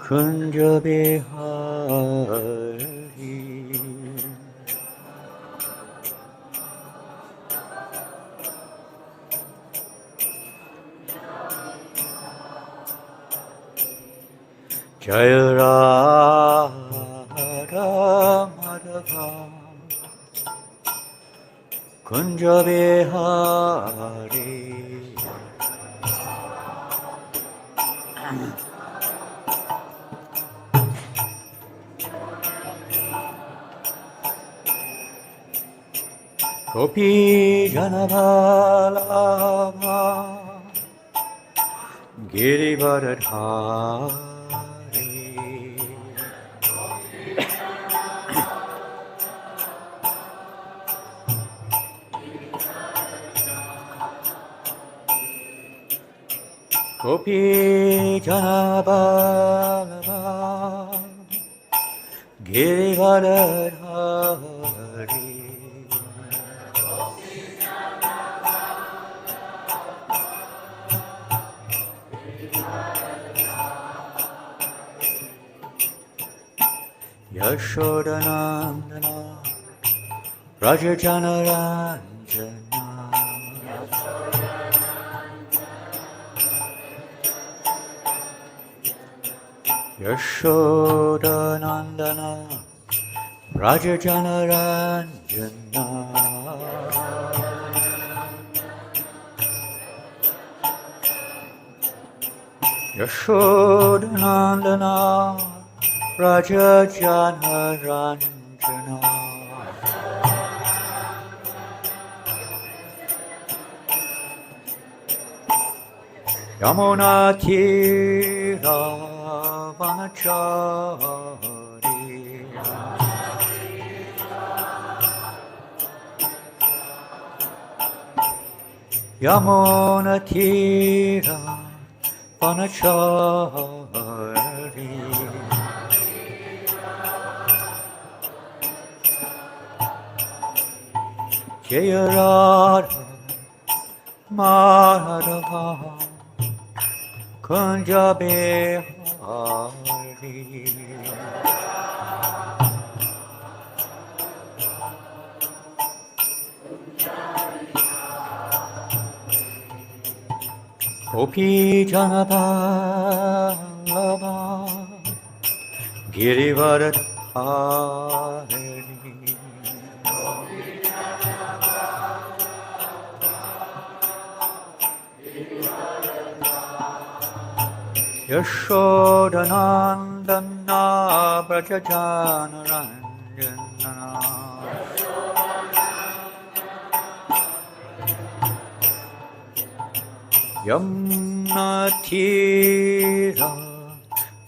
kunja bihari. Jaya Radha Madhava Kunja Bihari. Gopi Janavallabha Girivardhari. Gopi Janavallabha Girivardhari. Yashodanandana Raja-Janananda Yashodanandana Raja-Janananda Yashodanandana Raja-Janananda Yamuna-tira vanachari Yamuna-tira vanachari Jaya Radha Madhava Kunja Bihari. Gopi Janavallabha Girivardhari. Yashodanandana Braja-Janananda Yamuna-tira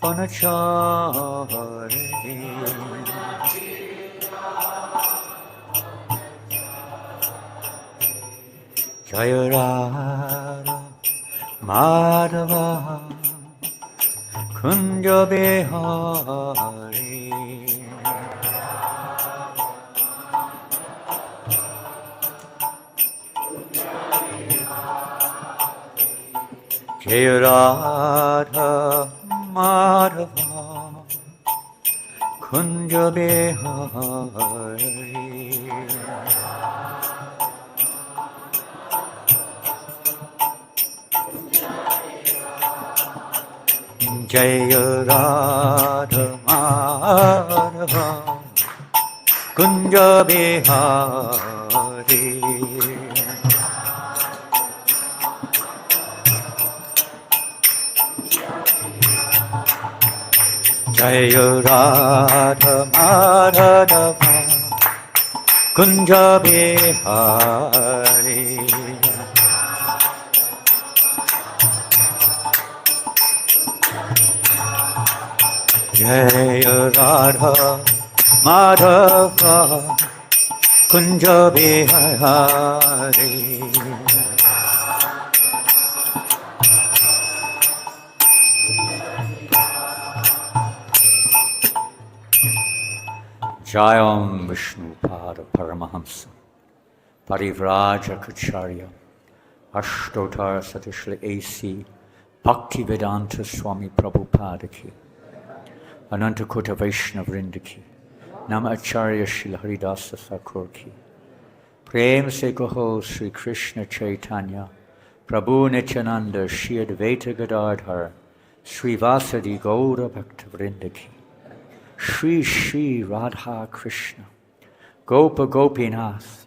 vanachari Jaya Radha Madhava Kunja Bihari. Jaya Radha Madhava Kunja Bihari. Jaya Radha Madhava Kunja Bihari. Jaya Radha Madhava Kunja Bihari. Jaya Radha Madhava Kunja Bihari. Jayam Viṣṇu Pada Paramahamsa Parivrajakacharya Ashtotar Satishla A.C. Bhaktivedanta Swami Prabhupada ki Anantakota Vaishnava Vrinda ki, Nama Acharya Srila Haridasa Thakur ki, Prem se Kaho Sri Krishna Chaitanya, Prabhu Nityananda Shri Advaita Gadadhar, Sri Vasadi Gaura Bhakta Vrinda ki, Shri Shri Radha Krishna, Gopa Gopinath,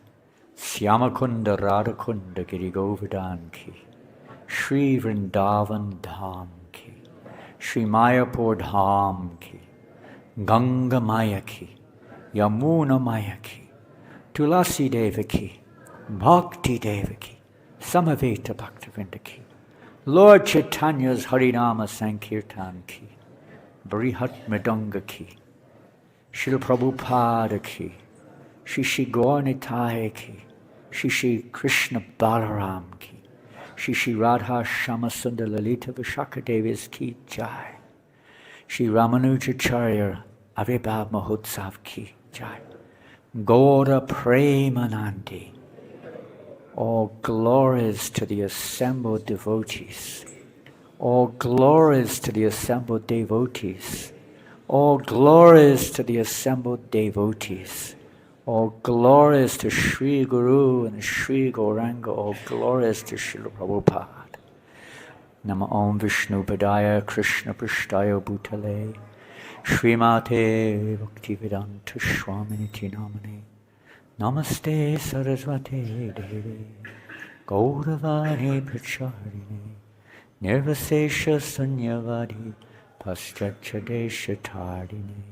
Syamakunda Radhakunda Giri Govardhan ki, Shri Vrindavan Dham ki, Shri Mayapur Dham ki, Ganga Maya ki, Yamuna Maya ki, Tulasi Devaki, Bhakti Devaki, Samaveta Bhaktivinoda ki, Lord Chaitanya's Harinama Sankirtan ki, Brihat Mridanga ki, Srila Prabhupada ki, Shri Shri Gaura-Nitāya ki, Shri Shri Krishna Balaram ki, Shri Shri Radha Shyamasundar Lalita Vishaka Devis ki Jai, Shri Ramanujacharya Avibhav Mahotsav ki Jai, Gaura Premanandi. All glories to the assembled devotees. All glories to the assembled devotees. All glories to the assembled devotees. All glories to Sri Guru and Sri Gauranga. All glories to Srila Prabhupada. Nama Om Viṣṇu Padaya Krishna Prishtaya Bhutale Srimate Bhaktivedanta Swaminiti Namane Namaste Saraswate Devi Gauravani Pracharini Nirvasesha Sunyavadi Paschachadesha Tardini.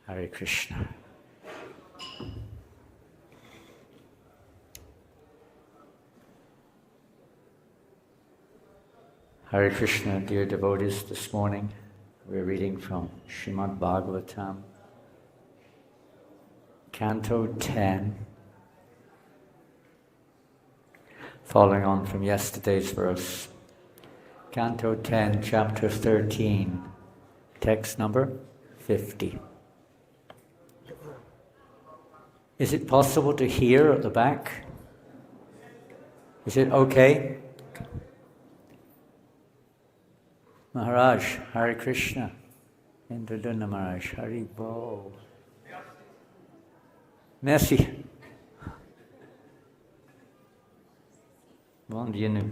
Hare Krishna. Hare Krishna, dear devotees. This morning we're reading from Srimad Bhagavatam, Canto 10, following on from yesterday's verse. Canto 10, Chapter 13, text number 50. Is it possible to hear at the back? Is it okay? Maharaj, Hare Krishna. Indradunda Maharaj, Hari Bol. Merci. Bon Dieu.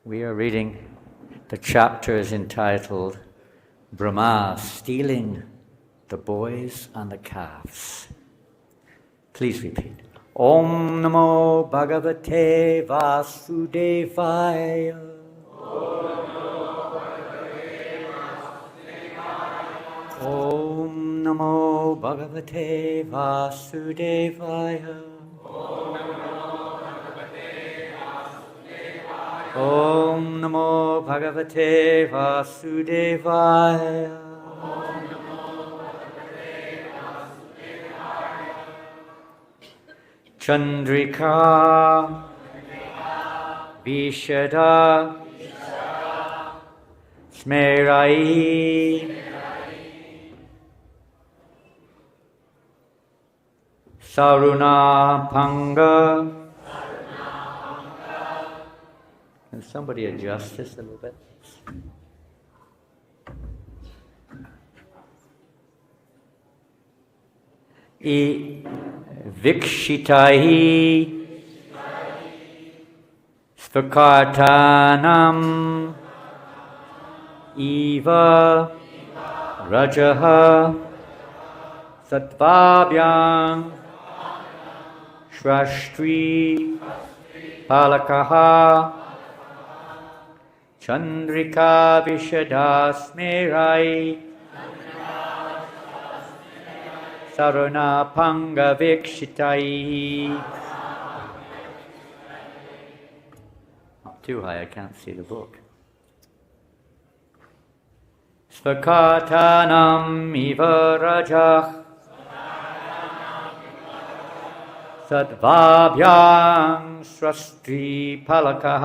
We are reading, the chapter is entitled Brahma Stealing the Boys and the Calves. Please repeat. Om Namo Bhagavate Vasudevaya. Om Namo Bhagavate Vasudevaya. Om Namo Bhagavate Vasudevaya. Candrikā-viśada-smeraiḥ. Sāruṇāpāṅga. Can somebody adjust this a little bit? Viṣṇu svakārthānām eva rajaḥ-sattvābhyām sraṣṭṛ-pālakāḥ candrikā-viśada-smeraiḥ sāruṇāpāṅga-vīkṣitaiḥ. Too high, I can't see the book. Svaka-arthānām eva rajaḥ-sattvābhyām sraṣṭṛ-pālakāḥ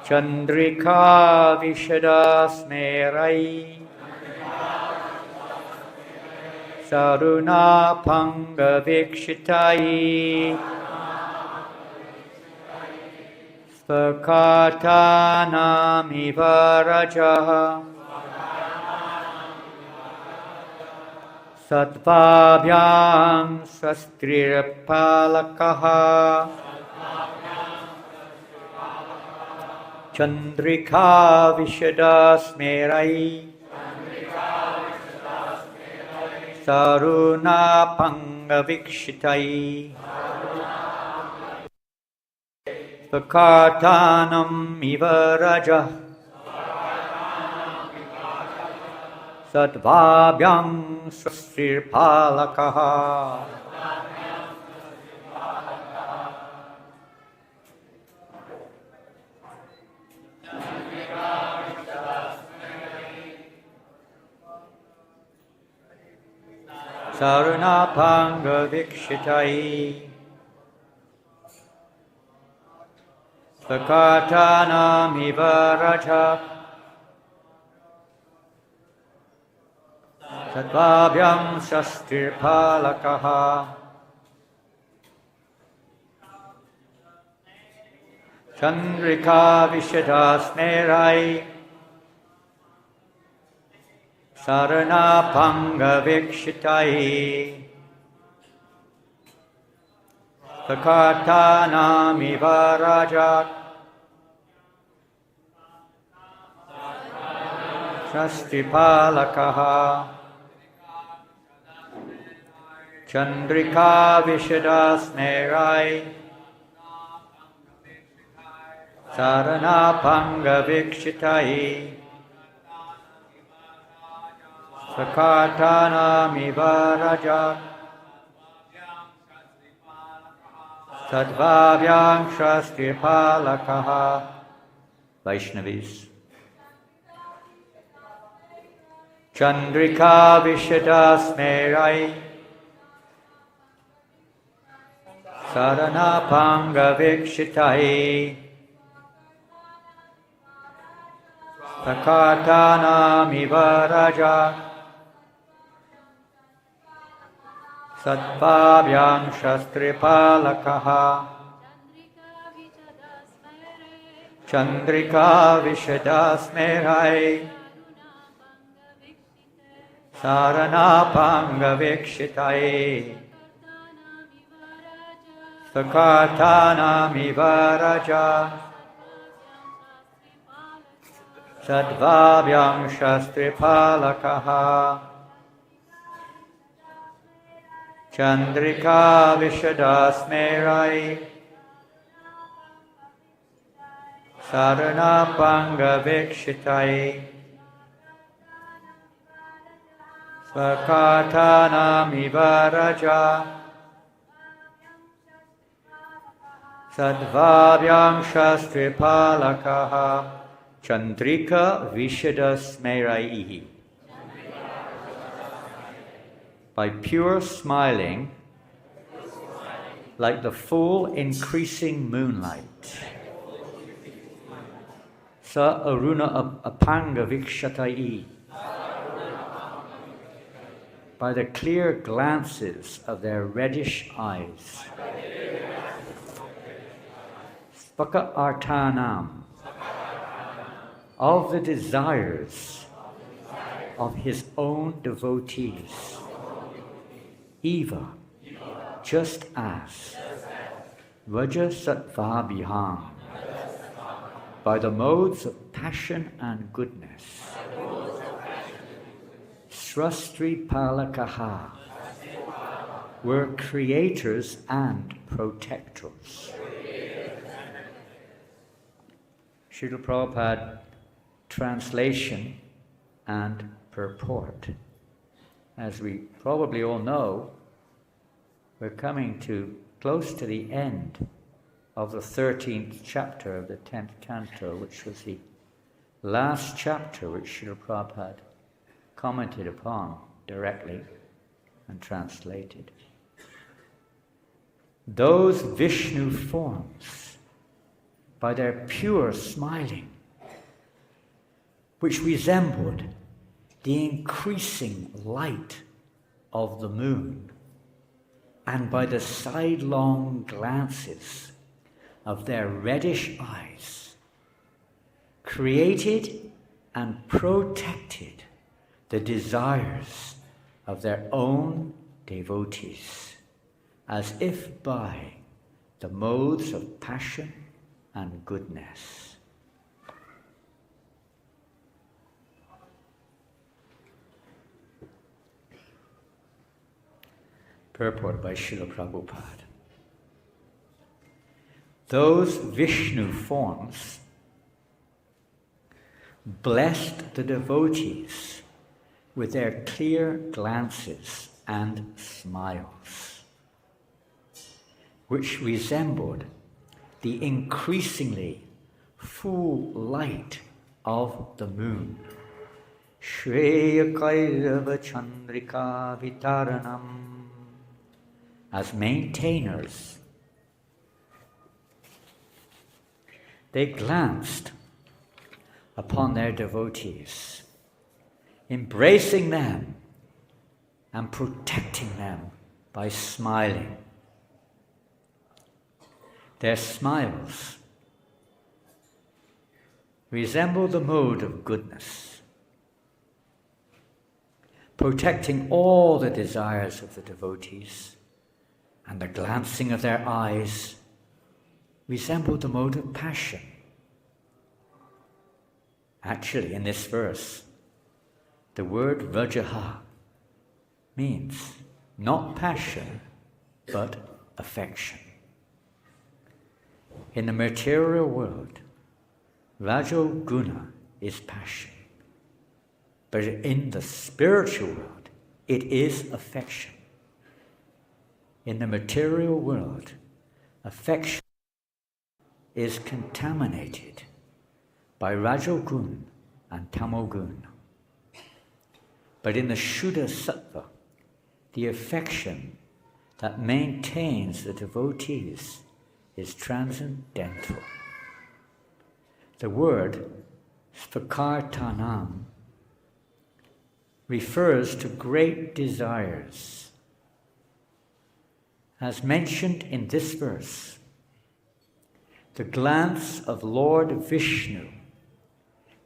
candrikā-viśada-smeraiḥ sāruṇāpāṅga-vīkṣitaiḥ svaka-arthānām iva rajaḥ sattvābhyāṁ sraṣṭṛ-pālakāḥ candrikā-viśada-smeraiḥ sāruṇāpāṅga-vīkṣitaiḥ svakārthānām iva rajaḥ sattvābhyāṁ sraṣṭṛ-pālakāḥ sa-aruṇa-apāṅga-vīkṣitaiḥ svaka-arthānām iva rajaḥ sattvābhyāṁ sraṣṭṛ-pālakāḥ candrikā-viśada-smeraiḥ sāruṇāpāṅga-vīkṣitaiḥ svakārthānām iva rajaḥ sraṣṭṛ-pālakāḥ candrikā-viśada-smeraiḥ sāruṇāpāṅga-vīkṣitaiḥ svakārthānām iva rajaḥ sattvābhyāṁ sraṣṭṛ-pālakāḥ. Vaishnavis. Candrikā-viśada-smeraiḥ sāruṇāpāṅga-vīkṣitaiḥ svakārthānām iva rajaḥ sattvābhyāṁ sraṣṭṛ-pālakāḥ candrikā-viśada-smeraiḥ sāruṇāpāṅga-vīkṣitaiḥ svakārthānām iva rajaḥ sattvābhyāṁ sraṣṭṛ-pālakāḥ candrikā-viśada-smeraiḥ sāruṇāpāṅga-vīkṣitaiḥ svakārthānām iva rajaḥ sattvābhyāṁ sraṣṭṛ-pālakāḥ candrikā-viśada-smeraiḥ. By pure smiling, like the full increasing moonlight. Sa-aruṇa-apāṅga-vīkṣitaiḥ. By the clear glances of their reddish eyes. Svaka-arthānām. Of the desires of his own devotees. Eva, just as rajaḥ-sattvābhyām, by the modes of passion and goodness, sraṣṭṛ-pālakāḥ, were creators and protectors. Srila Prabhupada, translation and purport. As we probably all know, we're coming close to the end of the 13th chapter of the 10th canto, which was the last chapter which Srila Prabhupada commented upon directly and translated. Those Viṣṇu forms, by their pure smiling, which resembled the increasing light of the moon, and by the sidelong glances of their reddish eyes, created and protected the desires of their own devotees, as if by the modes of passion and goodness. Purport by Srila Prabhupada. Those Viṣṇu forms blessed the devotees with their clear glances and smiles, which resembled the increasingly full light of the moon, śreyaḥ-kairava-candrikā-vitaraṇam, as maintainers. They glanced upon their devotees, embracing them and protecting them by smiling. Their smiles resemble the mode of goodness, protecting all the desires of the devotees, and the glancing of their eyes resembled the mode of passion. Actually, in this verse, the word rajaḥ means not passion, but affection. In the material world, rajo-guṇa is passion, but in the spiritual world, it is affection. In the material world, affection is contaminated by rajo-guṇa and tamo-guṇa. But in the śuddha-sattva, the affection that maintains the devotees is transcendental. The word svaka-arthānām refers to great desires. As mentioned in this verse, the glance of Lord Viṣṇu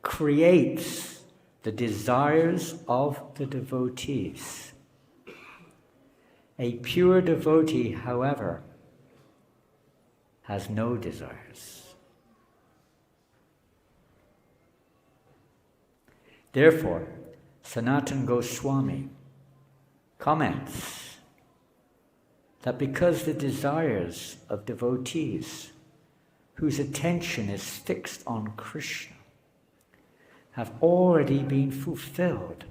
creates the desires of the devotees. A pure devotee, however, has no desires. Therefore, Sanatana Goswami comments that because the desires of devotees whose attention is fixed on Krishna have already been fulfilled,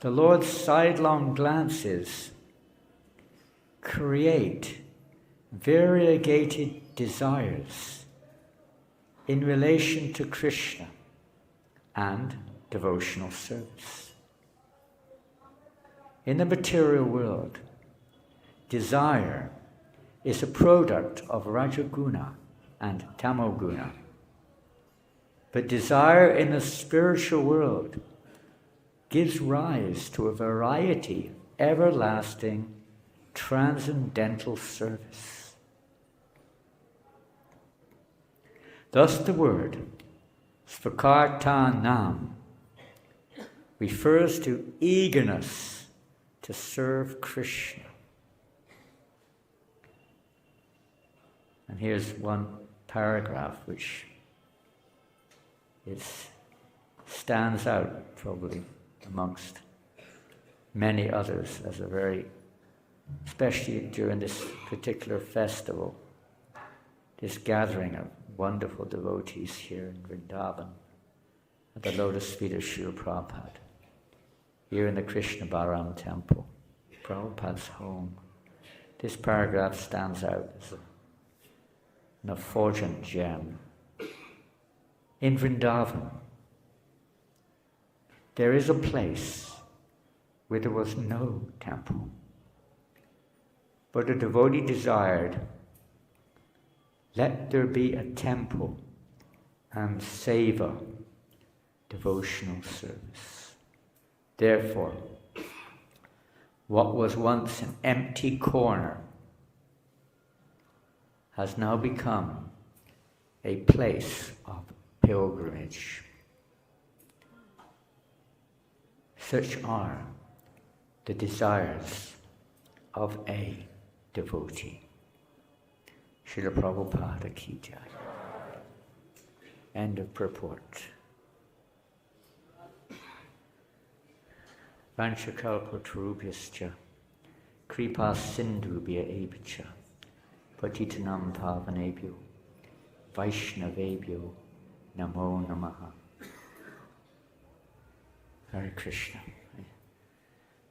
the Lord's sidelong glances create variegated desires in relation to Krishna and devotional service. In the material world, desire is a product of rajo-guṇa and tamo-guṇa. But desire in the spiritual world gives rise to a variety of everlasting, transcendental service. Thus the word svakārthānām refers to eagerness to serve Krishna. And here's one paragraph which stands out probably amongst many others as a very, especially during this particular festival, this gathering of wonderful devotees here in Vrindavan, at the lotus feet of Srila Prabhupada, here in the Krishna Balaram temple, Prabhupada's home. This paragraph stands out as an effulgent gem. In Vrindavan, there is a place where there was no temple, but a devotee desired, let there be a temple and seva, devotional service. Therefore, what was once an empty corner has now become a place of pilgrimage. Such are the desires of a devotee. Srila Prabhupada ki jai. End of purport. Vanchakalpatarubhyascha kripa sindhubhya evacha patitanam pavanebhyo Vaishnavebhyo namo namaha. Hare Krishna.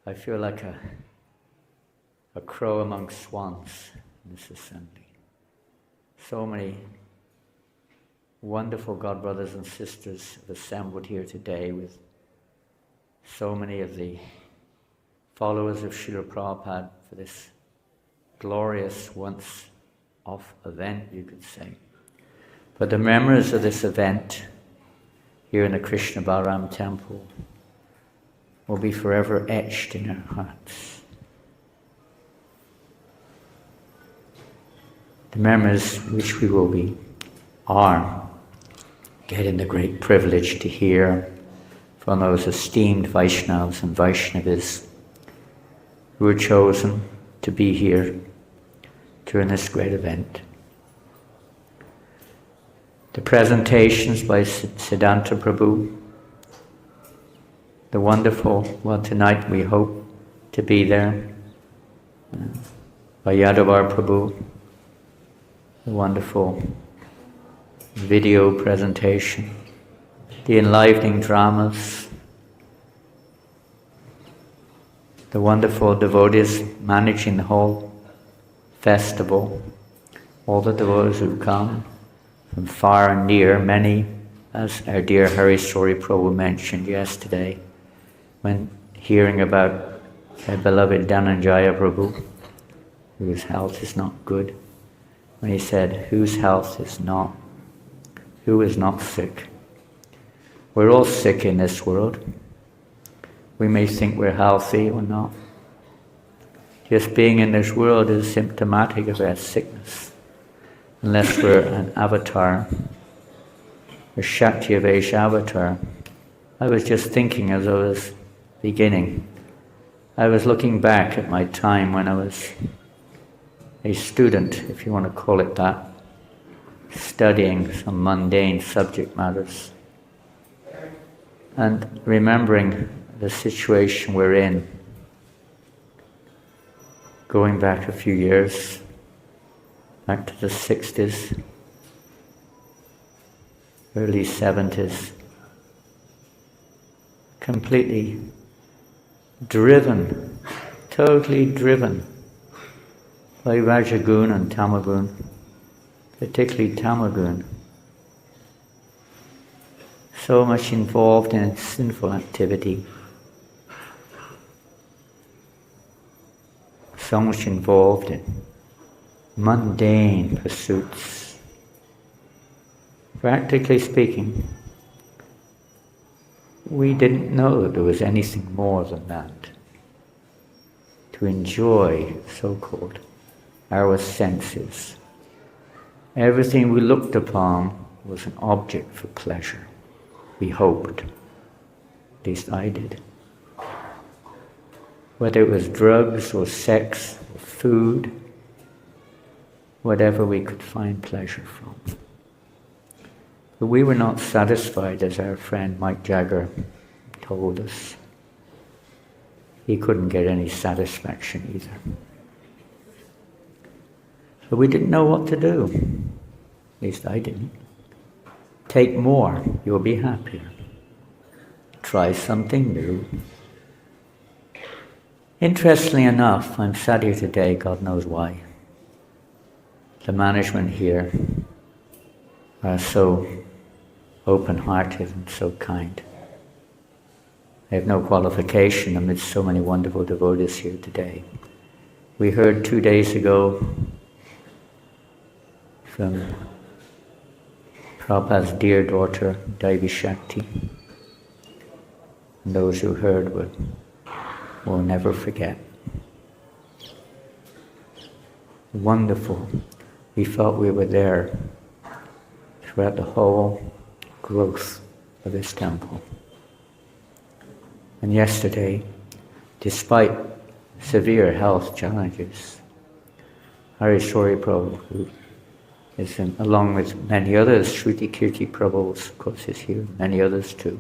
I feel like a crow among swans in this assembly. So many wonderful God brothers and sisters have assembled here today with so many of the followers of Srila Prabhupada for this glorious once-off event, you could say. But the memories of this event here in the Krishna Balaram temple will be forever etched in our hearts. The memories which we are getting the great privilege to hear from those esteemed Vaishnavas and Vaishnavis who were chosen to be here during this great event. The presentations by Siddhanta Prabhu, the wonderful, tonight we hope to be there, by Yadavar Prabhu, the wonderful video presentation, the enlivening dramas, the wonderful devotees managing the whole festival, all the devotees who've come from far and near, many, as our dear Hari Sori Prabhu mentioned yesterday, when hearing about our beloved Dhananjaya Prabhu, whose health is not good, when he said, who is not sick? We're all sick in this world. We may think we're healthy or not. Just being in this world is symptomatic of our sickness, unless we're an avatar, a Shakti-Avesh avatar. I was just thinking as I was beginning, I was looking back at my time when I was a student, if you want to call it that, studying some mundane subject matters, and remembering the situation we're in, going back a few years, back to the 60s, early 70s, completely driven, totally driven by rajo-guṇa and tamo-guṇa, particularly tamo-guṇa. So much involved in sinful activity, so much involved in mundane pursuits. Practically speaking, we didn't know that there was anything more than that. To enjoy, so-called, our senses. Everything we looked upon was an object for pleasure. We hoped. At least I did. Whether it was drugs or sex or food, whatever we could find pleasure from. But we were not satisfied, as our friend Mike Jagger told us. He couldn't get any satisfaction either. But we didn't know what to do. At least I didn't. Take more, you'll be happier. Try something new. Interestingly enough, I'm sat here today, God knows why. The management here are so open-hearted and so kind. I have no qualification amidst so many wonderful devotees here today. We heard 2 days ago from Prabhupada's dear daughter, Devi Shakti. And those who heard will never forget. Wonderful. we felt we were there throughout the whole growth of this temple. And yesterday, despite severe health challenges, Hariswari Prabhu, who is along with many others, Shruti Kirti Prabhu, of course, is here, many others too,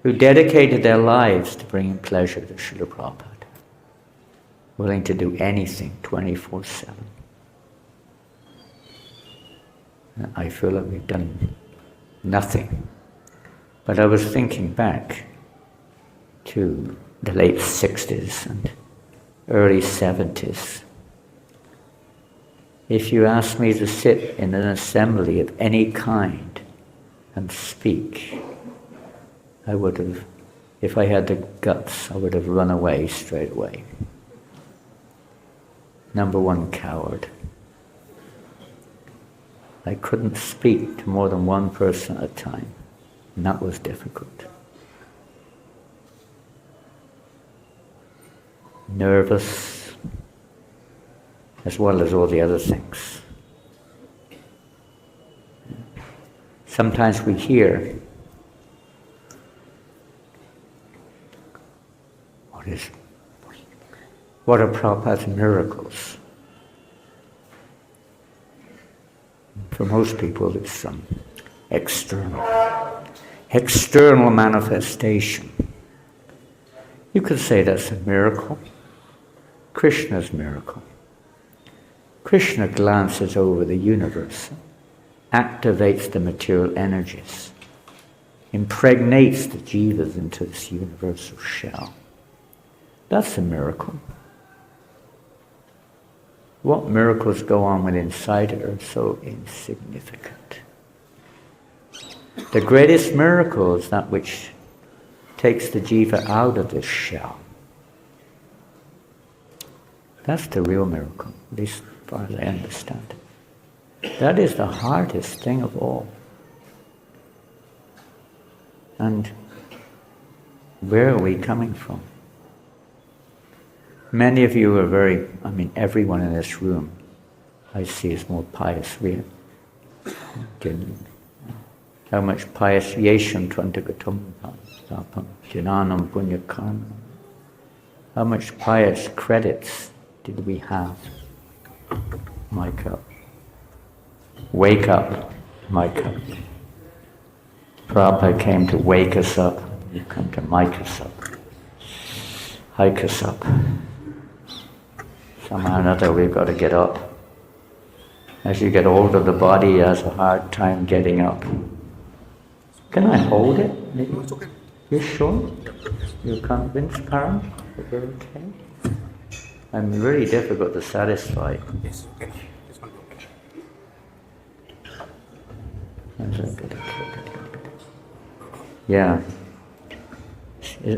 who dedicated their lives to bringing pleasure to Srila Prabhupada, willing to do anything 24/7. I feel that we've done nothing. But I was thinking back to the late 60s and early 70s. If you asked me to sit in an assembly of any kind and speak, I would have, if I had the guts, I would have run away straight away. Number one, coward. I couldn't speak to more than one person at a time, and that was difficult. Nervous, as well as all the other things. Sometimes we hear, what are Prabhupada's miracles? For most people, it's some external manifestation. You could say that's a miracle. Krishna's miracle. Krishna glances over the universe, activates the material energies, impregnates the jivas into this universal shell. That's a miracle. What miracles go on within inside it are so insignificant. The greatest miracle is that which takes the jiva out of this shell. That's the real miracle, at least as far as I understand it. That is the hardest thing of all. And where are we coming from? Many of you are everyone in this room I see is more pious. How much pious yesham tvantagatam jananam punya-karma. How much pious credits did we have? Mic up. Wake up. Mic up. Prabhupada came to wake us up. You come to mic us up. Hike us up. Somehow or another we've got to get up. As you get older, the body has a hard time getting up. Can I hold it? Maybe? No, it's okay. You're sure? You're convinced, Karan? That we're okay? I'm really difficult to satisfy. Yes, okay. This one okay. Yeah.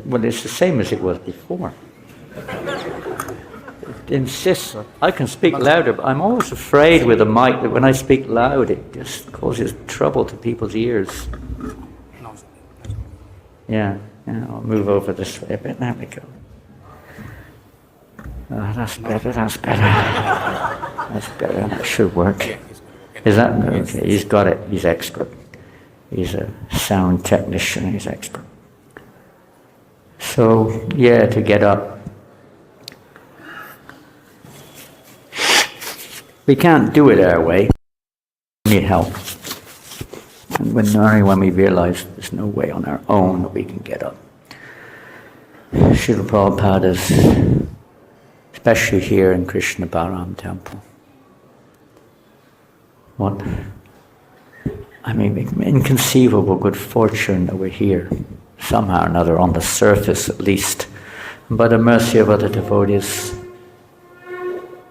Well, it's the same as it was before. It insists. I can speak louder, but I'm always afraid with a mic that when I speak loud, it just causes trouble to people's ears. No, Yeah, I'll move over this way a bit. There we go. Oh, that's better, that's better. That's better, that should work. Is that? Okay, he's got it, he's expert. He's a sound technician, he's expert. So, yeah, to get up. We can't do it our way. We need help. And only when we realize there's no way on our own that we can get up. Srila Prabhupada's, especially here in Krishna Balaram Temple. What? Inconceivable good fortune that we're here, somehow or another, on the surface at least. And by the mercy of other devotees,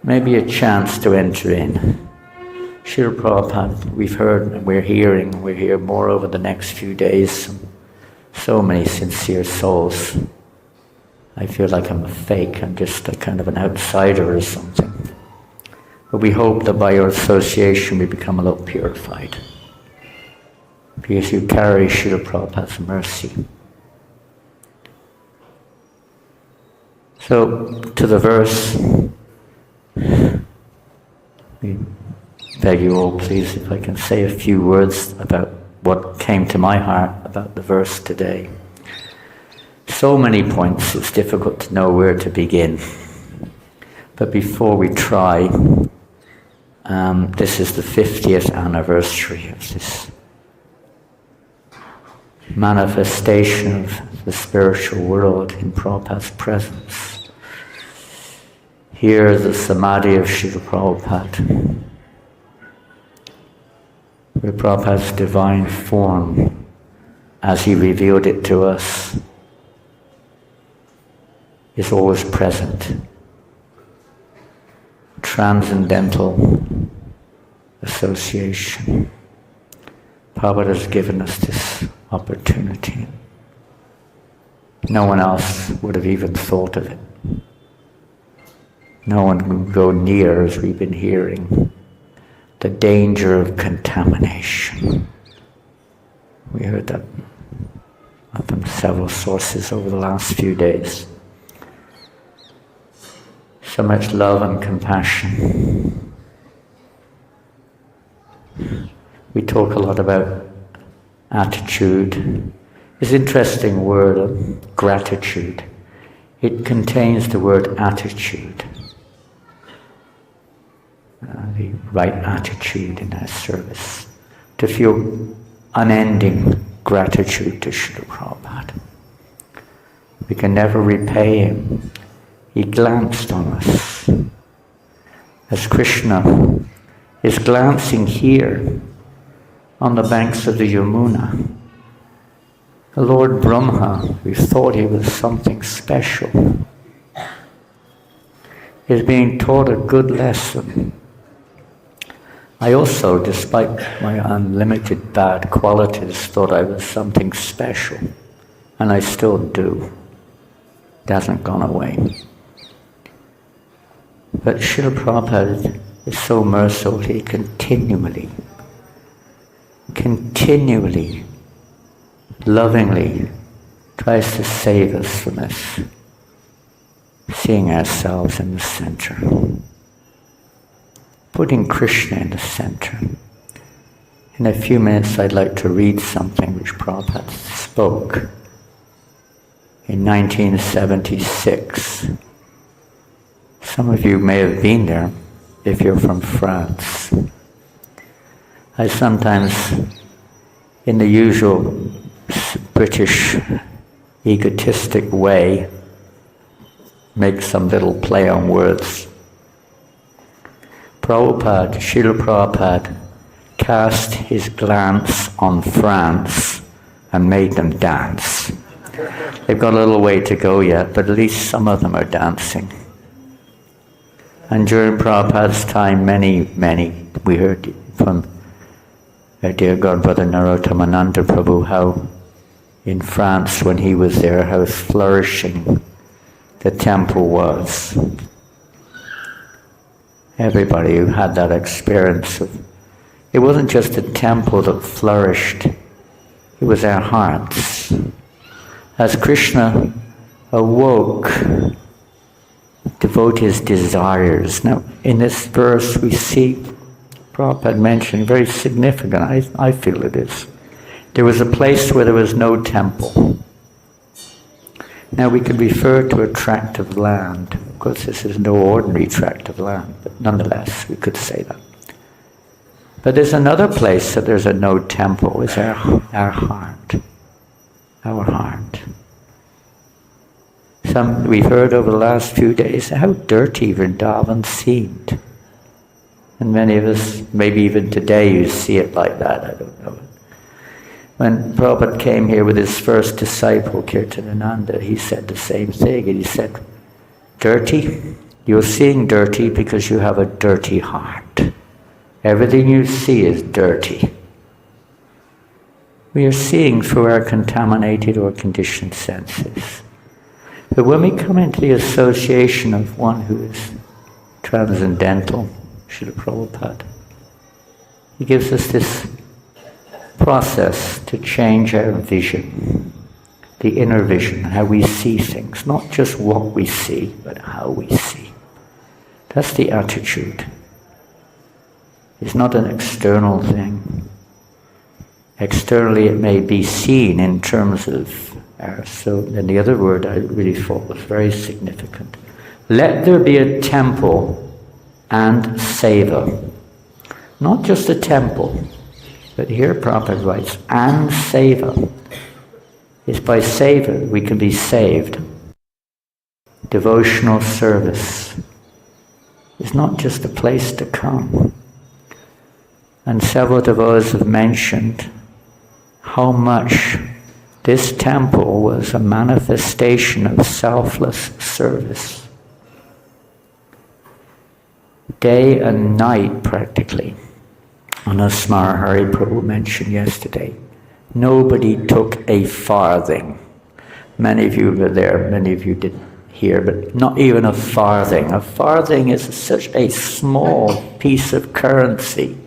maybe a chance to enter in. Srila Prabhupada, we've heard and we're hear more over the next few days. So many sincere souls. I feel like I'm a fake, I'm just a kind of an outsider or something. But we hope that by your association we become a little purified. Because you carry Srila Prabhupada's mercy. So, to the verse, beg you all, please, if I can say a few words about what came to my heart about the verse today. So many points, it's difficult to know where to begin. But before we try, this is the 50th anniversary of this manifestation of the spiritual world in Prabhupada's presence. Here, the Samadhi of Srila Prabhupada, where Prabhupada's divine form, as he revealed it to us, is always present. Transcendental association. Prabhupada has given us this opportunity. No one else would have even thought of it. No one would go near, as we've been hearing, the danger of contamination. We heard that from several sources over the last few days. So much love and compassion. We talk a lot about attitude. It's an interesting word, gratitude. It contains the word attitude. The right attitude in our service. To feel unending gratitude to Srila Prabhupada. We can never repay him. He glanced on us. As Krishna is glancing here on the banks of the Yamuna, the Lord Brahma, who thought he was something special, is being taught a good lesson. I also, despite my unlimited bad qualities, thought I was something special, and I still do. It hasn't gone away. But Srila Prabhupada is so merciful, he continually, lovingly tries to save us from this, seeing ourselves in the center, putting Krishna in the center. In a few minutes I'd like to read something which Prabhupada spoke in 1976. Some of you may have been there if you're from France. I sometimes, in the usual British egotistic way, make some little play on words. Srila Prabhupada cast his glance on France and made them dance. They've got a little way to go yet, but at least some of them are dancing. And during Prabhupada's time, many, we heard from our dear Godbrother Narottam-Ananda Prabhu how in France, when he was there, how flourishing the temple was. Everybody who had that experience of, it wasn't just a temple that flourished, it was our hearts. As Krishna awoke devotees' desires. Now, in this verse we see Prabhupada mentioned, very significant, I feel it is. There was a place where there was no temple. Now we could refer to a tract of land. Of course, this is no ordinary tract of land, but nonetheless, we could say that. But there's another place that there's no temple, is our heart. Our heart. We've heard over the last few days how dirty Vrindavan seemed. And many of us, maybe even today, you see it like that, I don't know. When Prabhupada came here with his first disciple, Janananda, he said the same thing. And he said, dirty? You're seeing dirty because you have a dirty heart. Everything you see is dirty. We are seeing through our contaminated or conditioned senses. But when we come into the association of one who is transcendental, Srila Prabhupada, he gives us this process to change our vision, the inner vision, how we see things, not just what we see, but how we see. That's the attitude. It's not an external thing. Externally it may be seen in terms of so then the other word I really thought was very significant. Let there be a temple and seva. Not just a temple, but here Prabhupada writes, and seva. It's by seva we can be saved. Devotional service. It's not just a place to come. And several devotees have mentioned how much this temple was a manifestation of selfless service. Day and night, practically. And as Hari Prabhu mentioned yesterday, nobody took a farthing. Many of you were there, many of you didn't hear, but not even a farthing. A farthing is such a small piece of currency.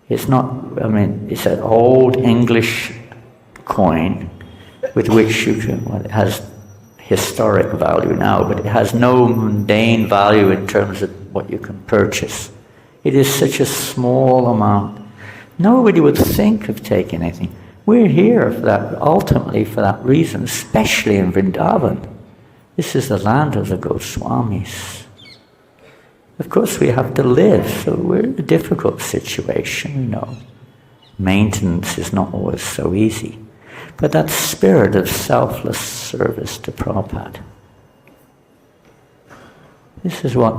It's not, it's an old English coin with which you can, it has historic value now, but it has no mundane value in terms of what you can purchase. It is such a small amount. Nobody would think of taking anything. We're here for that, ultimately for that reason, especially in Vrindavan. This is the land of the Goswamis. Of course we have to live, so we're in a difficult situation, Maintenance is not always so easy. But that spirit of selfless service to Prabhupada, this is what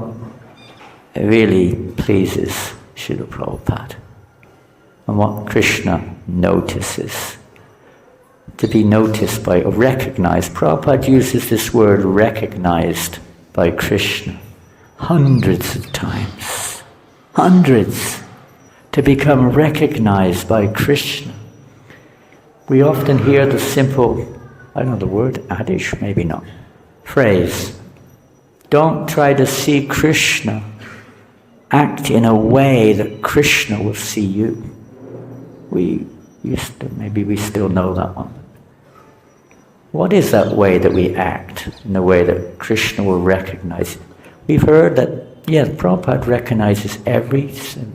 really pleases Srila Prabhupada, and what Krishna notices. To be noticed by, or recognized. Prabhupada uses this word recognized by Krishna hundreds of times. Hundreds. To become recognized by Krishna. We often hear the simple, I don't know the word, adage, maybe not, phrase. Don't try to see Krishna. Act in a way that Krishna will see you. Maybe we still know that one. What is that way that we act in the way that Krishna will recognize it? We've heard that, Prabhupada recognizes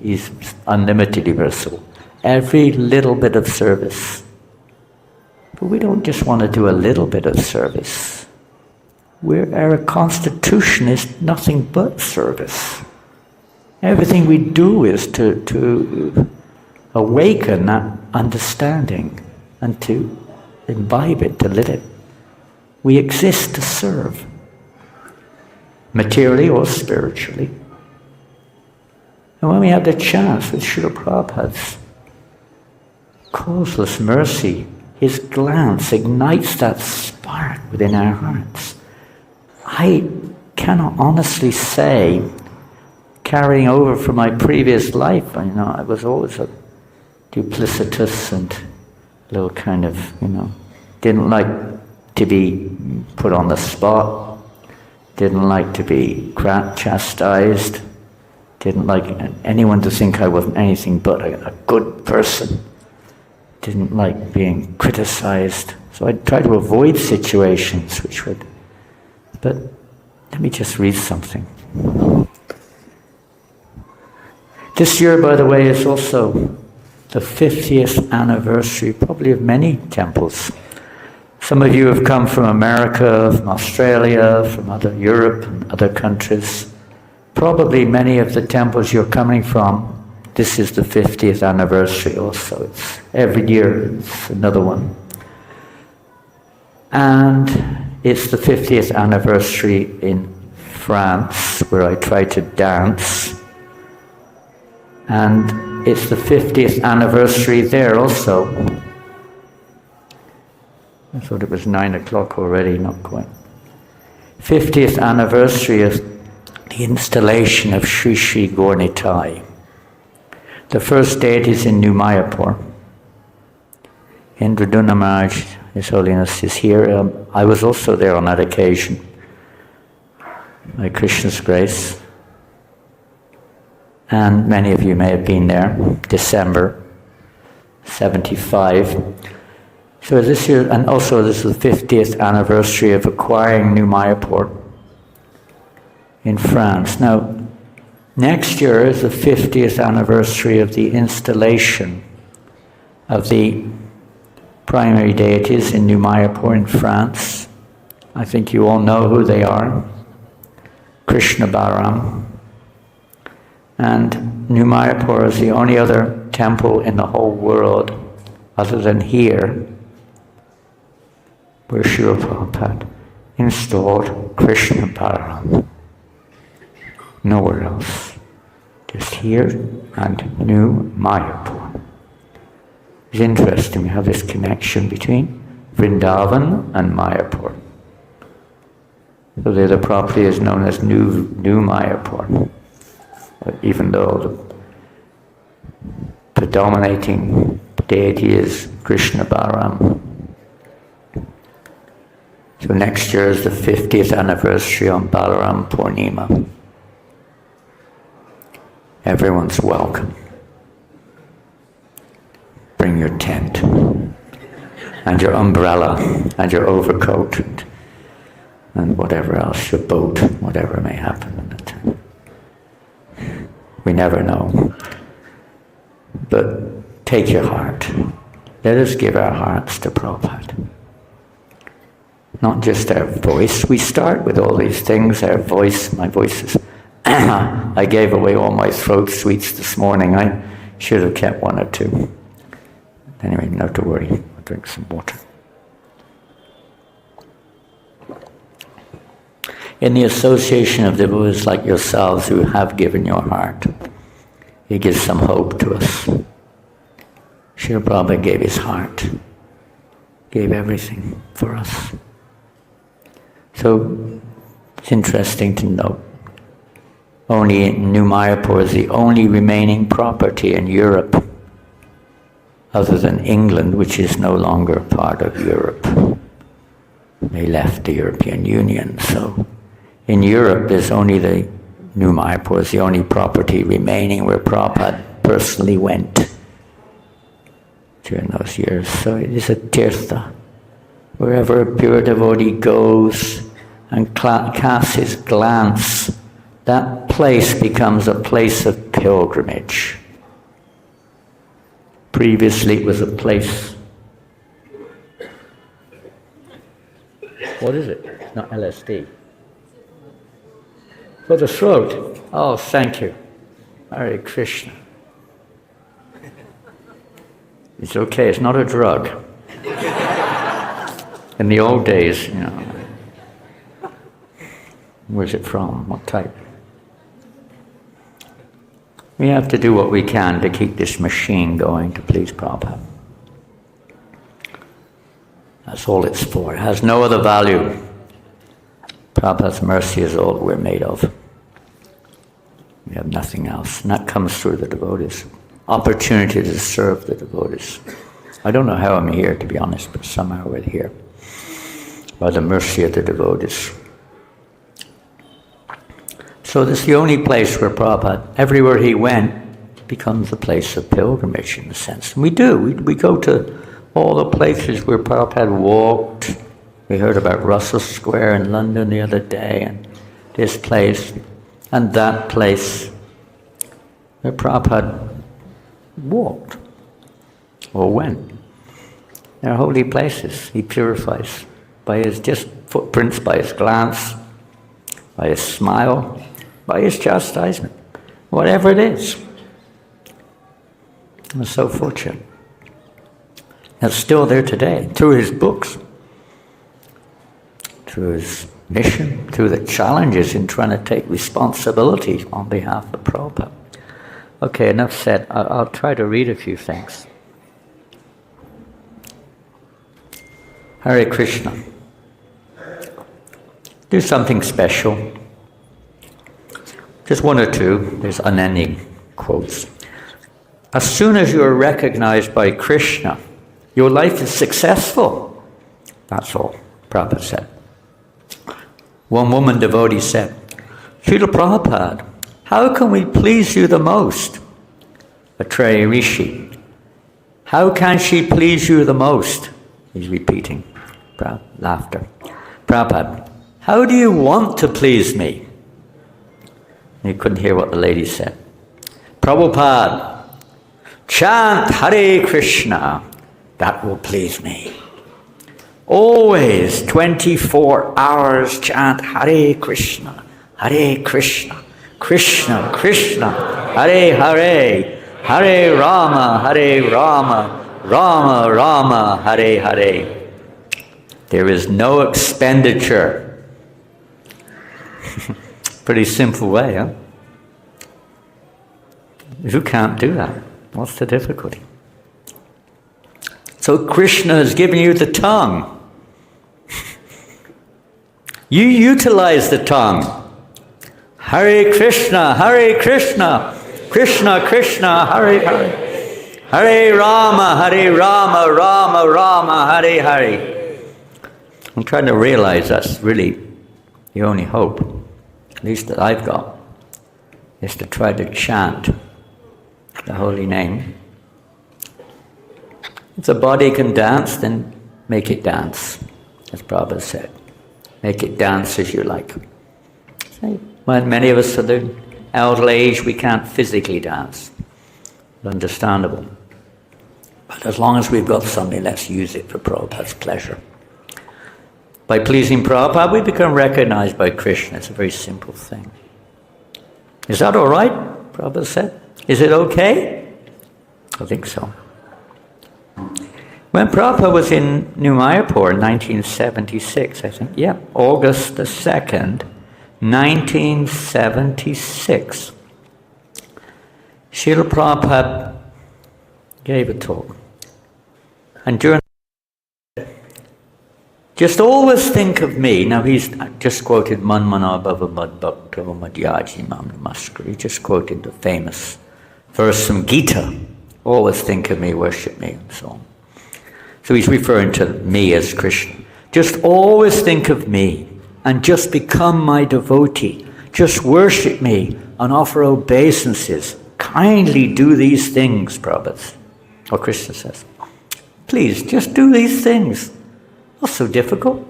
he's unlimitedly merciful, every little bit of service. But we don't just want to do a little bit of service. Our constitution is nothing but service. Everything we do is to awaken that understanding and to imbibe it, to live it. We exist to serve, materially or spiritually. And when we have the chance with Srila Prabhupada's causeless mercy, his glance ignites that spark within our hearts. I cannot honestly say, carrying over from my previous life, I was always a duplicitous and a little kind of, didn't like to be put on the spot, didn't like to be chastised, didn't like anyone to think I wasn't anything but a good person, didn't like being criticized. So I tried to avoid situations which would, but let me just read something. This year, by the way, is also the 50th anniversary, probably of many temples. Some of you have come from America, from Australia, from Europe and other countries. Probably many of the temples you're coming from, this is the 50th anniversary also. It's every year it's another one. And it's the 50th anniversary in France, where I try to dance. And it's the 50th anniversary there also. I thought it was 9 o'clock already, not quite. 50th anniversary of the installation of Sri Sri Gaur-Nitai. The first deity is in New Mayapur. Indraduna Maharaj, His Holiness, is here. I was also there on that occasion, by Krishna's grace. And many of you may have been there, December 75. So this year, and also this is the 50th anniversary of acquiring New Mayapur in France. Now, Next year is the 50th anniversary of the installation of the primary deities in New Mayapur in France. I think you all know who they are. Krishna Balaram. And New Mayapur is the only other temple in the whole world, other than here, where Srila Prabhupada installed Krishna Balaram. Nowhere else. Just here and New Mayapur. It's interesting, we have this connection between Vrindavan and Mayapur. So there the property is known as New Mayapur. Even though the predominating deity is Krishna Balaram. So next year is the 50th anniversary on Balaram Purnima. Everyone's welcome. Bring your tent and your umbrella and your overcoat and whatever else, your boat, whatever may happen in the time. We never know. But take your heart. Let us give our hearts to Prabhupada. Not just our voice. We start with all these things, our voice, my voice is... I gave away all my throat sweets this morning. I should have kept one or two. Anyway, not to worry. I'll drink some water. In the association of devotees like yourselves who have given your heart, it gives some hope to us. Srila Prabhupada gave his heart, gave everything for us. So it's interesting to note, only New Mayapur is the only remaining property in Europe, other than England, which is no longer part of Europe. They left the European Union, so in Europe there's only the New Mayapur is the only property remaining where Prabhupada personally went during those years. So it is a tirtha. Wherever a pure devotee goes and casts his glance, that place becomes a place of pilgrimage. Previously it was a place... What is it? It's not LSD. For the throat. Oh, thank you. Hare Krishna. It's okay, it's not a drug. In the old days, you know. Where's it from? What type? We have to do what we can to keep this machine going to please Prabhupada. That's all it's for. It has no other value. Prabhupada's mercy is all we're made of. We have nothing else. And that comes through the devotees. Opportunity to serve the devotees. I don't know how I'm here, to be honest, but somehow we're here. By the mercy of the devotees. So this is the only place where Prabhupada, everywhere he went, becomes a place of pilgrimage in a sense. And we do. We go to all the places where Prabhupada walked. We heard about Russell Square in London the other day, and this place, and that place where Prabhupada walked or went. They're holy places. He purifies by his just footprints, by his glance, by his smile, by his chastisement, whatever it is. I'm so fortunate. It's still there today, through his books, through his mission, through the challenges in trying to take responsibility on behalf of Prabhupada. Okay, enough said. I'll try to read a few things. Hare Krishna. Do something special. Just one or two. There's unending quotes. As soon as you are recognized by Krishna, your life is successful. That's all Prabhupada said. One woman devotee said, Srila Prabhupada, how can we please you the most? Atreya Rishi, how can she please you the most? He's repeating. Laughter. Prabhupada, how do you want to please me? You couldn't hear what the lady said. Prabhupada, chant Hare Krishna. That will please me. Always 24 hours chant Hare Krishna, Hare Krishna, Krishna Krishna, Hare Hare, Hare Rama, Rama Rama, Hare Hare. There is no expenditure. Pretty simple way, huh? Who can't do that? What's the difficulty? So Krishna has given you the tongue. You utilize the tongue. Hare Krishna, Krishna Krishna, Hare Hare. Hare Rama, Rama, Hare Hare. I'm trying to realize that's really the only hope, at least that I've got, is to try to chant the holy name. If the body can dance, then make it dance, as Prabhupada said. Make it dance as you like. When many of us are the elder age, we can't physically dance. Understandable. But as long as we've got something, let's use it for Prabhupada's pleasure. By pleasing Prabhupada, we become recognized by Krishna. It's a very simple thing. Is that all right? Prabhupada said. Is it okay? I think so. When Prabhupada was in New Mayapur in 1976, I think, August the 2nd, 1976, Srila Prabhupada gave a talk. And during just always think of me. Now he's just quoted Manmana Bhava Mad Bhakto Madhyaji Mam Namaskar. He just quoted the famous verse from Gita. Always think of me, worship me, and so on. So he's referring to me as Krishna. Just always think of me and just become my devotee. Just worship me and offer obeisances. Kindly do these things, Prabhupada. Or Krishna says. Please, just do these things. Not so difficult.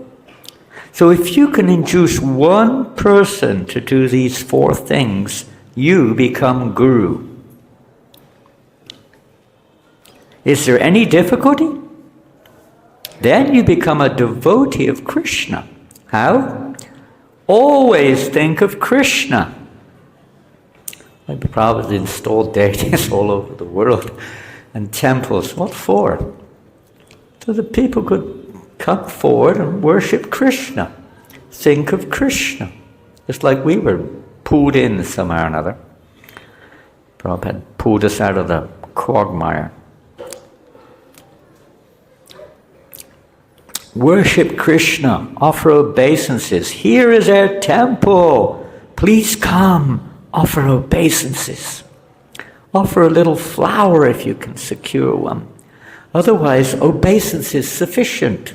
So if you can induce one person to do these 4 things, you become guru. Is there any difficulty? Then you become a devotee of Krishna. How? Always think of Krishna. Like Prabhupada installed deities all over the world and temples. What for? So that people could come forward and worship Krishna. Think of Krishna. Just like we were pulled in somehow or another. Prabhupada pulled us out of the quagmire. Worship Krishna, offer obeisances. Here is our temple. Please come, offer obeisances. Offer a little flower if you can secure one. Otherwise, obeisance is sufficient.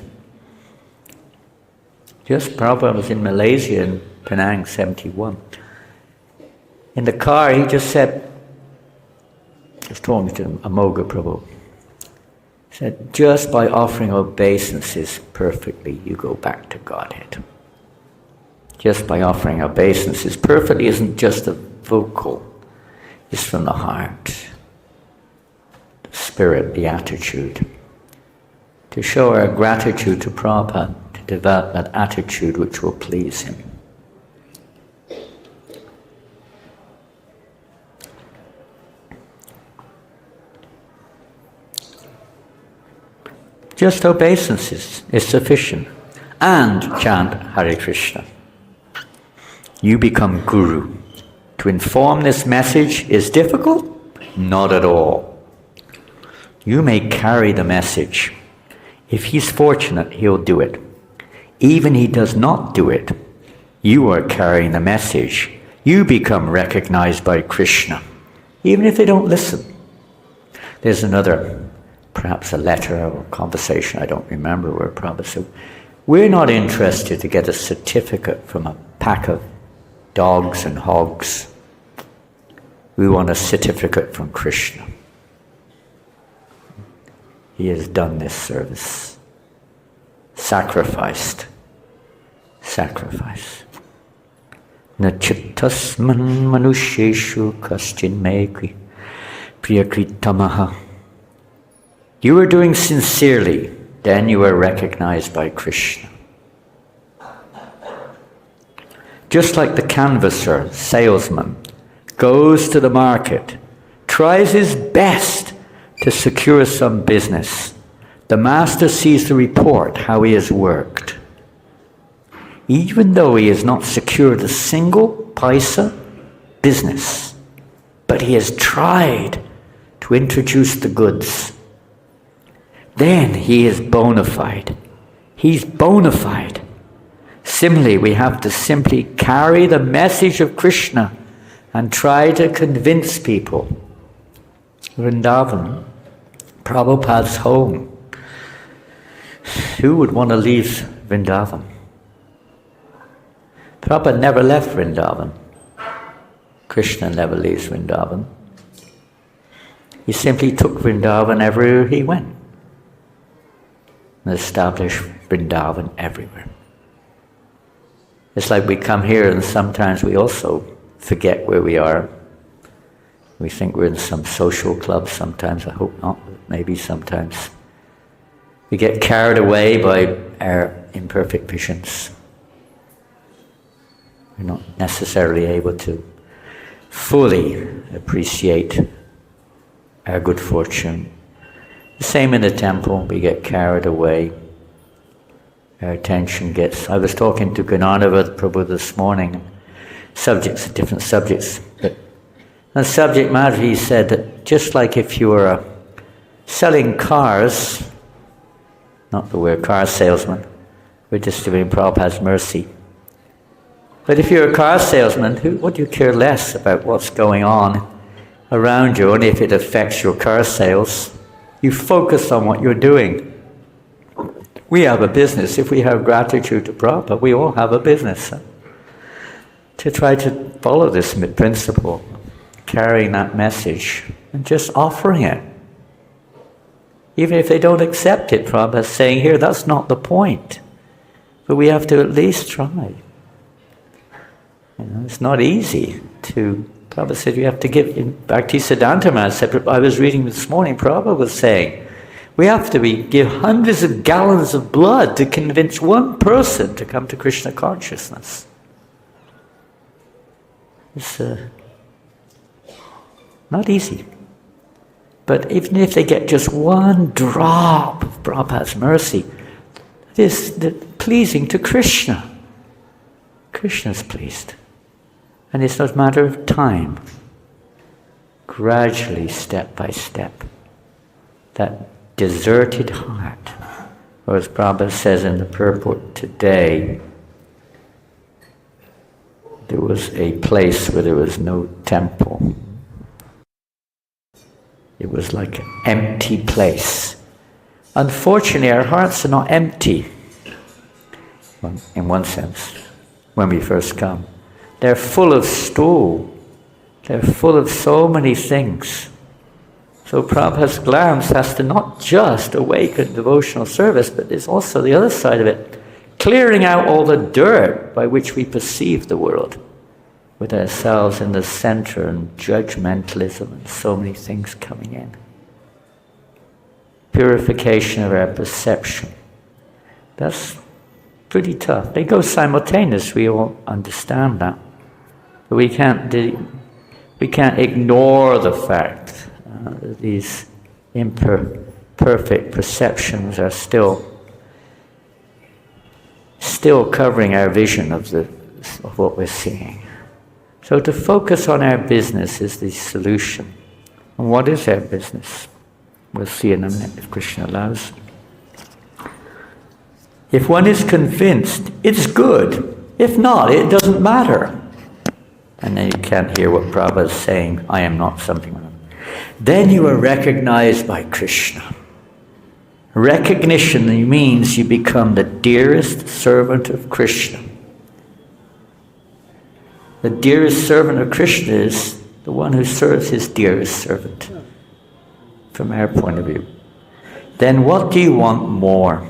Just Prabhupada was in Malaysia in Penang, 71. In the car, he just said, just talking to Amoga Prabhu, said, just by offering obeisances perfectly, you go back to Godhead. Just by offering obeisances perfectly isn't just a vocal, it's from the heart, the spirit, the attitude. To show our gratitude to Prabhupada, to develop that attitude which will please him. Just obeisances is sufficient. And chant Hare Krishna. You become guru. To inform this message is difficult? Not at all. You may carry the message. If he's fortunate, he'll do it. Even he does not do it, you are carrying the message. You become recognized by Krishna, even if they don't listen. There's another, perhaps a letter or a conversation, I don't remember, where Prabhupada said, we're not interested to get a certificate from a pack of dogs and hogs. We want a certificate from Krishna. He has done this service. Sacrificed. Na chittasman manusheshu kaschin mekri priyakritamaha. You are doing sincerely, then you are recognized by Krishna. Just like the canvasser, salesman, goes to the market, tries his best to secure some business. The master sees the report, how he has worked. Even though he has not secured a single paisa business, but he has tried to introduce the goods. Then he is bona fide. He's bona fide. Similarly, we have to simply carry the message of Krishna and try to convince people. Vrindavan, Prabhupada's home. Who would want to leave Vrindavan? Prabhupada never left Vrindavan. Krishna never leaves Vrindavan. He simply took Vrindavan everywhere he went and established Vrindavan everywhere. It's like we come here and sometimes we also forget where we are. We think we're in some social club sometimes, I hope not, but maybe sometimes. We get carried away by our imperfect visions. We're not necessarily able to fully appreciate our good fortune. The same in the temple, we get carried away. Our attention gets... I was talking to Janananda Prabhu this morning, different subjects, but on the subject matter he said that just like if you were selling cars, not that we're a car salesman, we're distributing Prabhupada's mercy. But if you're a car salesman, what do you care less about what's going on around you, only if it affects your car sales? You focus on what you're doing. We have a business. If we have gratitude to Prabhupada, we all have a business. To try to follow this principle, carrying that message, and just offering it. Even if they don't accept it, Prabhupada's saying here, that's not the point. But we have to at least try. It's not easy to... Prabhupada said you have to give... In Bhaktisiddhanta Maharaj said, I was reading this morning, Prabhupada was saying, we have to give hundreds of gallons of blood to convince one person to come to Krishna consciousness. It's not easy. But even if they get just one drop of Prabhupada's mercy, it is pleasing to Krishna. Krishna's pleased. And it's not a matter of time. Gradually, step by step, that deserted heart, or as Prabhupada says in the Purport today, there was a place where there was no temple. It was like an empty place. Unfortunately, our hearts are not empty, in one sense, when we first come. They're full of stool. They're full of so many things. So Prabhupada's glance has to not just awaken devotional service, but there's also the other side of it, clearing out all the dirt by which we perceive the world, with ourselves in the center and judgmentalism and so many things coming in. Purification of our perception. That's pretty tough. They go simultaneous, we all understand that. But we can't ignore the fact that these imperfect perceptions are still covering our vision of what we're seeing. So to focus on our business is the solution. And what is our business? We'll see in a minute if Krishna allows. If one is convinced, it's good. If not, it doesn't matter. And then you can't hear what Prabhupada is saying, I am not something. Then you are recognized by Krishna. Recognition means you become the dearest servant of Krishna. The dearest servant of Krishna is the one who serves his dearest servant, from our point of view. Then what do you want more?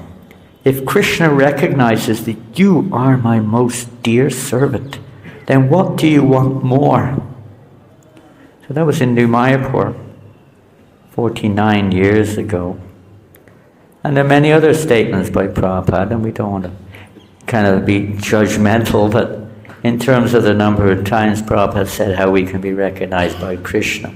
If Krishna recognizes that you are my most dear servant, then what do you want more? So that was in New Mayapur 49 years ago. And there are many other statements by Prabhupada, and we don't want to kind of be judgmental, but in terms of the number of times Prabhupada said how we can be recognized by Krishna.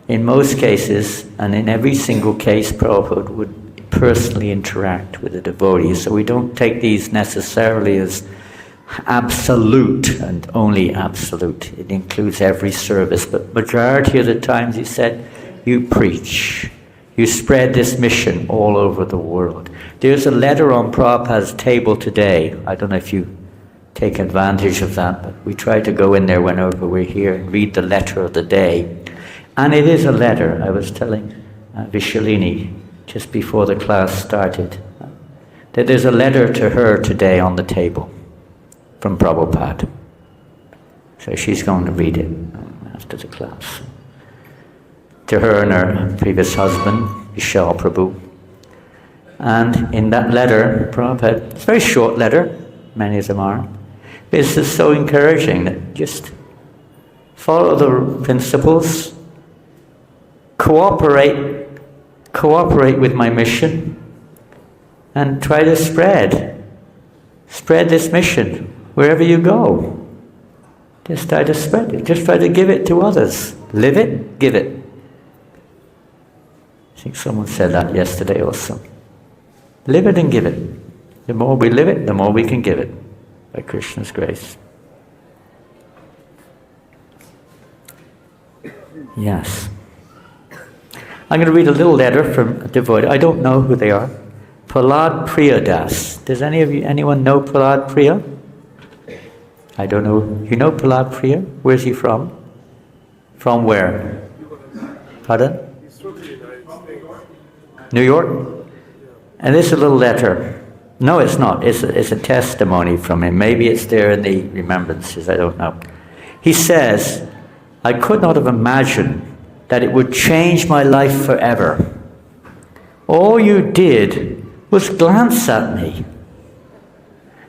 In most cases, and in every single case, Prabhupada would personally interact with the devotees, so we don't take these necessarily as absolute and only absolute. It includes every service, but majority of the times he said, you preach, you spread this mission all over the world. There's a letter on Prabhupada's table today. I don't know if you take advantage of that, but we try to go in there whenever we're here and read the letter of the day. And it is a letter. I was telling Vishalini just before the class started that there's a letter to her today on the table from Prabhupada. So she's going to read it after the class. To her and her previous husband, Vishal Prabhu. And in that letter, Prabhupada, it's a very short letter, many of them are, but it's just so encouraging that just follow the principles, cooperate with my mission, and try to spread this mission wherever you go. Just try to spread it. Just try to give it to others. Live it, give it. I think someone said that yesterday also. Live it and give it. The more we live it, the more we can give it, by Krishna's grace. Yes. I'm going to read a little letter from a devotee. I don't know who they are. Prahlad Priyadas. Does anyone know Prahlad Priya? I don't know. You know Prahlad Priya? Where's he from? From where? Pardon? He's from the United States. New York? And this is a little letter. No, it's not. It's a testimony from him. Maybe it's there in the remembrances. I don't know. He says, I could not have imagined that it would change my life forever. All you did was glance at me.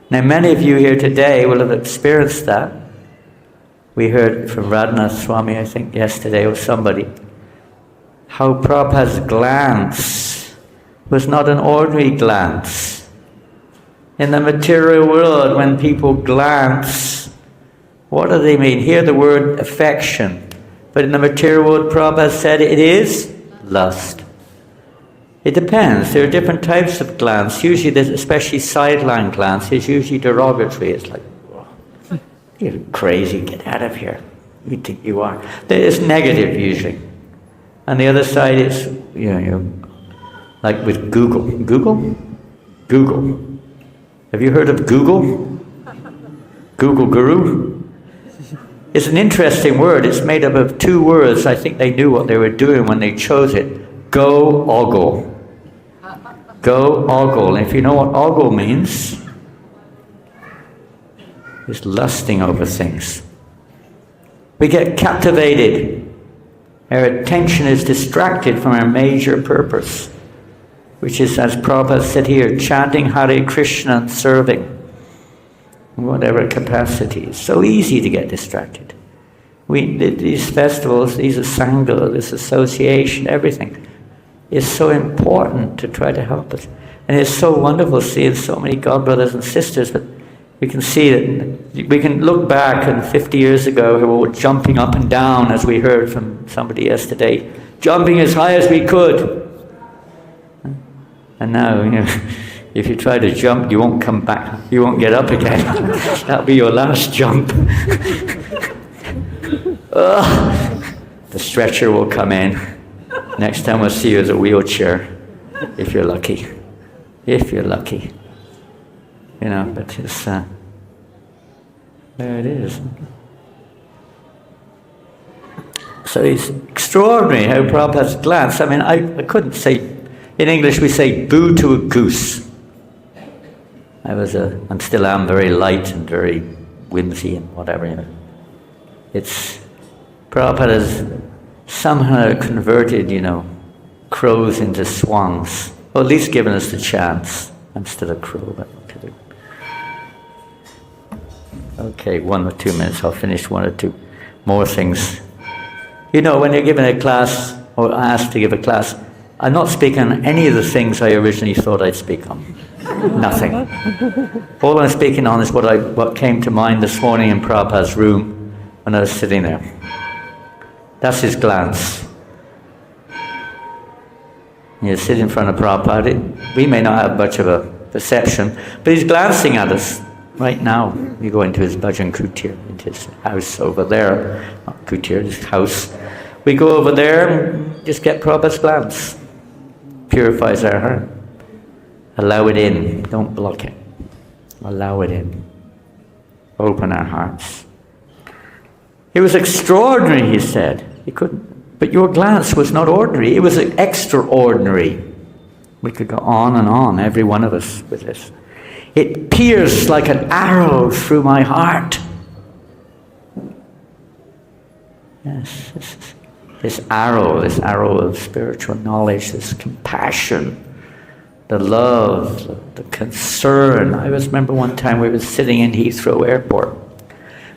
Now, many of you here today will have experienced that. We heard from Radhanath Swami, I think, yesterday, or somebody, how Prabhupada's glance was not an ordinary glance. In the material world, when people glance, what do they mean? Here the word affection. But in the material world, Prabhupada said it is lust. It depends. There are different types of glance. Usually, there's especially sideline glance. It's usually derogatory. It's like, oh, you're crazy, get out of here. You think you are. It's negative usually. And the other side is, like with Google. Google. Have you heard of Google? Google Guru? It's an interesting word. It's made up of two words. I think they knew what they were doing when they chose it. Go ogle. Go ogle. And if you know what ogle means, it's lusting over things. We get captivated. Our attention is distracted from our major purpose, which is, as Prabhupada said here, chanting Hare Krishna and serving in whatever capacity. It's so easy to get distracted. These festivals, these are Sangha, this association, everything is so important to try to help us. And it's so wonderful seeing so many God brothers and sisters, but we can see that we can look back and 50 years ago we were jumping up and down, as we heard from somebody yesterday, jumping as high as we could. And now, if you try to jump, you won't come back. You won't get up again. That'll be your last jump. The stretcher will come in. Next time we'll see you as a wheelchair, if you're lucky. If you're lucky. But it's, there it is. So it's extraordinary how Prabhupada's glance. I mean, I couldn't say, in English we say, boo to a goose. I'm still am very light and very whimsy and whatever, It's, Prabhupada has somehow converted, crows into swans. Or at least given us the chance. I'm still a crow, but Okay, 1 or 2 minutes, I'll finish 1 or 2 more things. You know, when you're given a class, or asked to give a class, I'm not speaking on any of the things I originally thought I'd speak on. Nothing. All I'm speaking on is what came to mind this morning in Prabhupada's room when I was sitting there. That's his glance. You sit in front of Prabhupada, we may not have much of a perception, but he's glancing at us right now. You go into his bhajan kutir, into his house over there, not kutir, his house. We go over there and just get Prabhupada's glance. Purifies our heart. Allow it in, don't block it. Allow it in. Open our hearts. It was extraordinary, he said. He couldn't, but your glance was not ordinary, it was extraordinary. We could go on and on, every one of us, with this. It pierced like an arrow through my heart. Yes, this arrow of spiritual knowledge, this compassion, the love, the concern. I remember one time we were sitting in Heathrow Airport,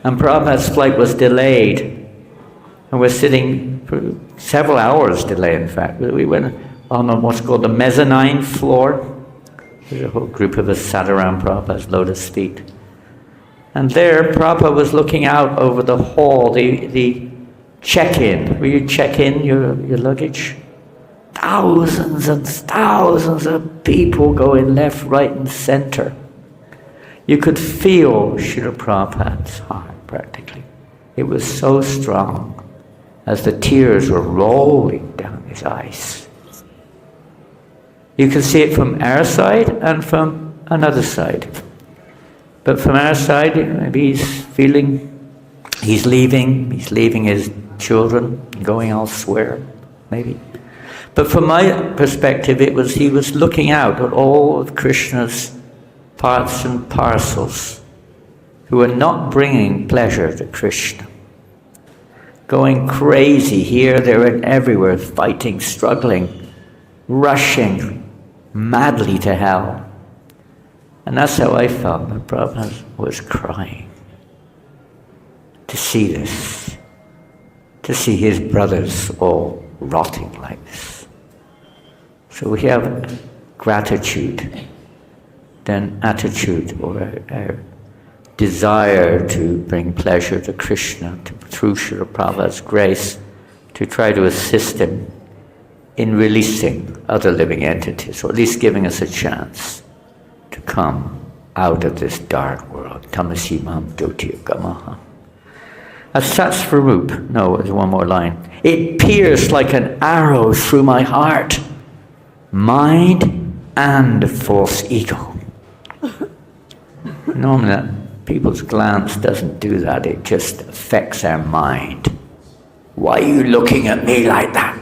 and Prabhupada's flight was delayed, and we're sitting for several hours delay, in fact. We went on what's called the mezzanine floor. There's a whole group of us sat around Prabhupada's lotus feet. And there, Prabhupada was looking out over the hall, the check-in, where you check in your luggage. Thousands and thousands of people going left, right, and center. You could feel Srila Prabhupada's heart, practically. It was so strong, as the tears were rolling down his eyes. You can see it from our side and from another side. But from our side, maybe he's leaving his children, going elsewhere, maybe. But from my perspective, he was looking out at all of Krishna's parts and parcels who are not bringing pleasure to Krishna. Going crazy here, there, and everywhere, fighting, struggling, rushing madly to hell. And that's how I felt when Prabhupada was crying. To see this, to see his brothers all rotting like this. So we have gratitude, then attitude, or a desire to bring pleasure to Krishna through Srila Prabhupada's grace, to try to assist him in releasing other living entities, or at least giving us a chance to come out of this dark world. Tamasimam dotya gamaha. Asat-svarūp, no, there's one more line. It pierced like an arrow through my heart, mind and false ego. Normally people's glance doesn't do that, it just affects our mind. Why are you looking at me like that?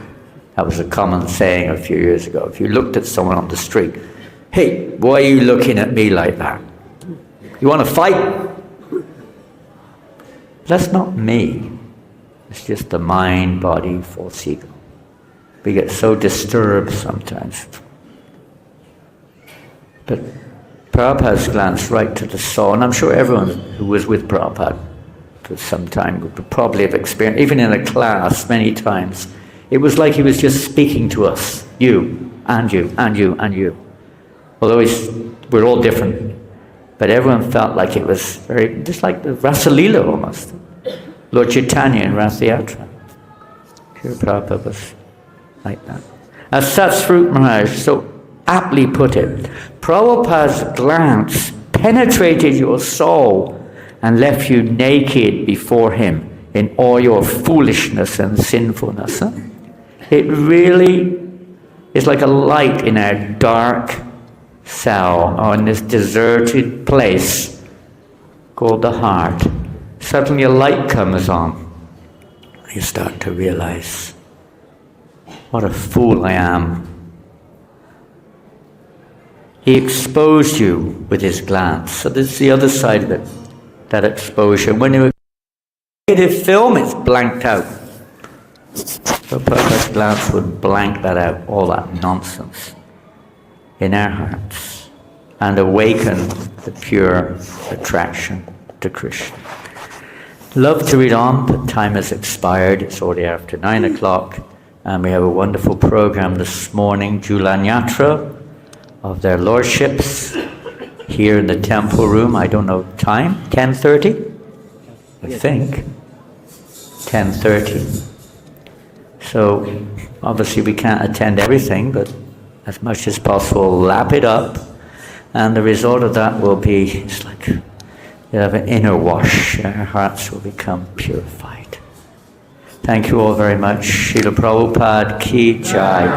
That was a common saying a few years ago. If you looked at someone on the street, hey, why are you looking at me like that? You want to fight? That's not me. It's just the mind, body, false ego. We get so disturbed sometimes. But Prabhupada's glanced right to the soul, and I'm sure everyone who was with Prabhupada for some time would probably have experienced, even in a class many times, it was like he was just speaking to us, you, and you, and you, and you. Although we're all different, but everyone felt like it was very, just like the Rasalila almost. Lord Chaitanya in Rathayatra. Srila Prabhupada was like that. As Satsvarup Maharaj so aptly put it, Prabhupada's glance penetrated your soul and left you naked before him in all your foolishness and sinfulness. Huh? It really is like a light in our dark cell, or in this deserted place called the heart. Suddenly a light comes on. You start to realize, what a fool I am. He exposed you with his glance. So this is the other side of it, that exposure. When you negative film, it's blanked out. So Prabhupada's glance would blank that out, all that nonsense in our hearts, and awaken the pure attraction to Krishna. Love to read on, but time has expired. It's already after 9 o'clock, and we have a wonderful program this morning, Julanyatra of their lordships here in the temple room. I don't know time, 10:30? I think 10:30. So obviously we can't attend everything, but as much as possible, lap it up, and the result of that will be, it's like you have an inner wash, our hearts will become purified. Thank you all very much. Srila Prabhupada ki jai.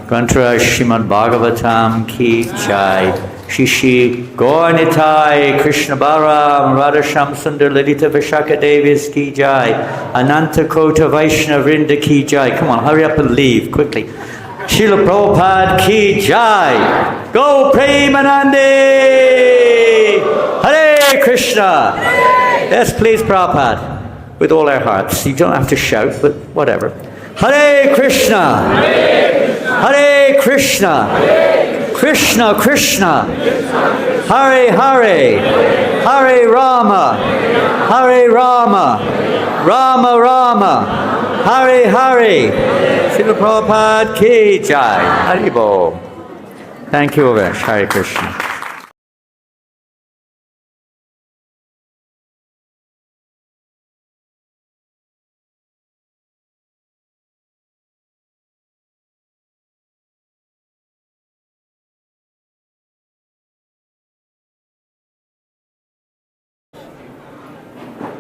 Grantaraj Srimad Bhagavatam ki jai. Shishi Gaurnitai Krishna Baram Radhasham Sundar Lalita Vishaka Devis ki jai. Ananta Kota Vaishnava Vrinda ki jai. Come on, hurry up and leave quickly. Srila Prabhupada ki jai. Go Premanande. Hare Krishna. Yes, please, Prabhupada. With all our hearts. You don't have to shout, but whatever. Hare Krishna. Hare Krishna. Krishna Krishna. Hare Hare. Hare Rama. Hare Rama. Rama Rama. Hare Hare. Srila Prabhupada ki jai. Haribol. Thank you very much. Hare Krishna.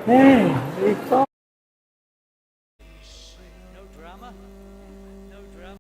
Hey,